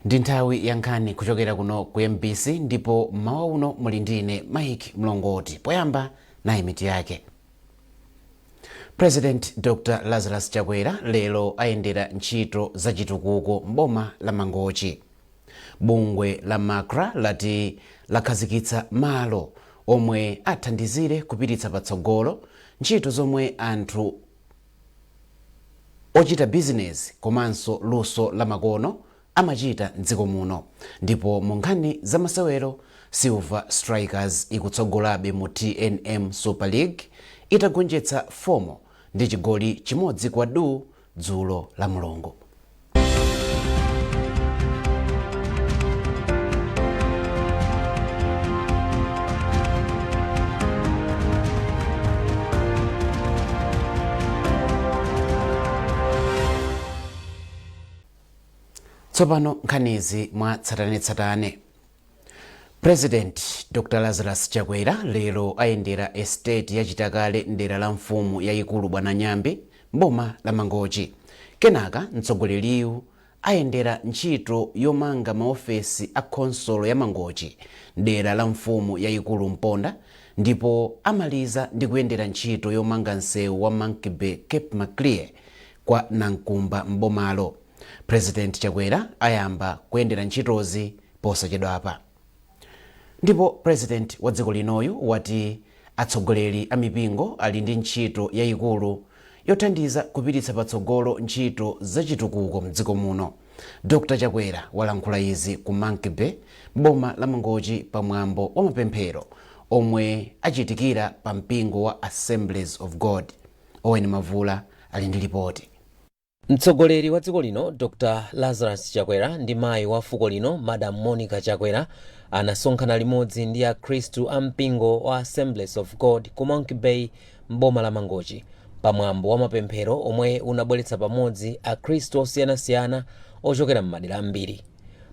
Ndi nthawi ya nkhani kuchokera kuno ku MBC ndipo mawa uno muli ndine Mike Mlongoti. Poyamba nayi mitu yake. President Dr. Lazarus Chakwera lero ayendera ntchito za chitukuko mboma la Mangochi. Bungwe la Macra lati lakhazikitsa malo omwe athandizire kupititsa patsogolo ntchito zomwe anthu ochita business komanso luso la makono amachita mdziko muno. Ndipo mu nkhani za masewero, Silver Strikers ikutsogolabe mu TNM Super League itagonjetsa Fomo ndi chigoli chimodzi kwa du dzulo la Mulungu. Tsopano nkhanizi mwa tsatanetsatane. President Dr. Lazarus Chakwera lero ayendera estate ya Chitakale ndera la mfumu yayikulu Bwana Nyambi mboma la Mangochi. Kenaka mtsogoleriyu ayendera ntchito yomanga maofesi a konsolo ya Mangochi ndera la mfumu yayikulu Mponda, ndipo amaliza ndi kuyendera ntchito yomanga msewu wa Monkey Bay Cape Maclear kwa Nankumba mbomalo. President Chakwera ayamba kuyendera ntchitozi posachedwapa. Ndipo President wa dziko linoyu wati atsogoleri a mipingo ali ndi ntchito yayikulu yothandiza kupititsa patsogolo ntchito za chitukuko mdziko muno. Dr. Chakwera walankhula izi ku Monkey Bay boma la Mangochi pamwambo wa mapemphero omwe achitikira pa mpingo wa Assemblies of God. Owen Mavula ali ndi ripoti. Mtsogoleri wa dziko lino Dr. Lazarus Chakwera ndi mayi wa fuko lino Madam Monica Chakwera anasonkhana limodzi ndi akhristu a mpingo wa Assemblies of God ku Monkey Bay mboma la Mangochi pamwambo wa mapemphero omwe unabweretsa pamodzi akhristu osiyanasiyana ochokera m'madera ambiri.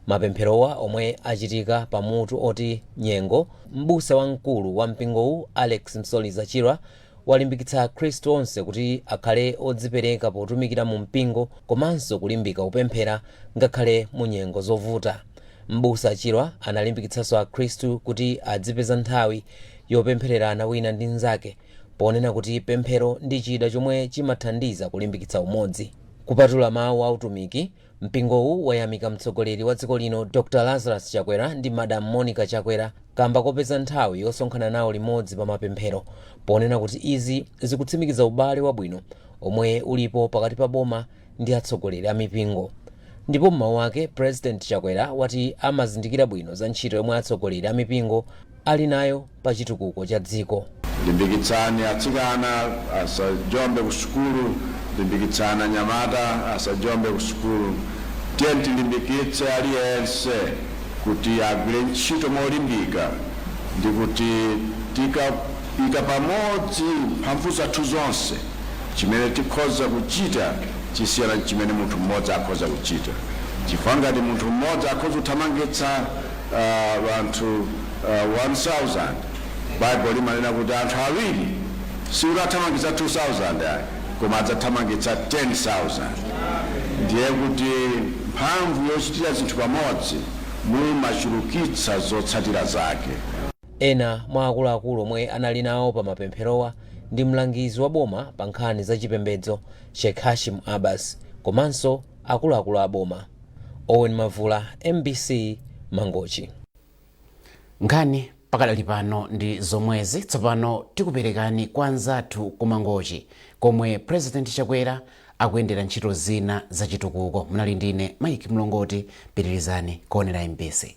Mapempherowa omwe achitika pamutu oti nyengo, m'busa wamkulu wa mpingowu Alex Msoliza Chirwa walimbikitsa akhristu onse kuti akhale odzipereka potumikira mu mpingo komanso kulimbika kupemphera ngakhale mu nyengo zovuta. M'busa Chirwa analimbikitsanso akhristu kuti adzipeza nthawi yopemphererana wina ndi mnzake, ponena kuti pemphero ndi chida chomwe chimathandiza kulimbikitsa umodzi. Kupatula mawu a utumiki, mpingowu wayamika mtsogoleri wa dziko lino Dr. Lazarus Chakwera ndi Madam Monica Chakwera kamba kopeza nthawi yosonkhana nawo limodzi pa mapemphero, ponena kuti izi zikutsimikiza ubale wabwino omwe ulipo pakati pa boma ndi atsogoleri a mipingo. Ndipo m'mawu ake, President Chakwera wati amazindikira bwino za ntchito yomwe atsogoleri a mipingo ali nayo pa chitukuko cha dziko. Limbikitsani atsikana asajombe ku sukulu, limbikitsani anyamata asajombe ku sukulu. Tiyeni tilimbikitse aliyense kuti agwire ntchito molimbika ndi kuti tikapika pamodzi mphamvu zathu zonse chimene tikhoza kuchita chisiyana chimene munthu mmodzi akhoza kuchita. Chifukwa ngati munthu mmodzi akhoza kuthamangitsa anthu 1000, Bible limanena kuti anthu awiri siutathamangitsa 2000 koma adzathamangitsa 10,000. Ndiye kuti mphamvu yochitira zinthu pamodzi mumachulukitsa zotsatira zake. Ena mwa akuluakulu omwe anali nawo pa mapempherowa ndi mlangizi wa boma pa nkhani za chipembedzo Sheikh Hashim Abbas komanso akuluakulu a boma. Owen Mavula, MBC, Mangochi. Nkhani pakadali pano ndi zomwezi. Tsopano tikuperekani kwa anzathu ku Mangochi komwe President Chakwera akuyendera ntchito zina za chitukuko. Munali ndine Mike Mlongoti, pitirizani kuonera MBC.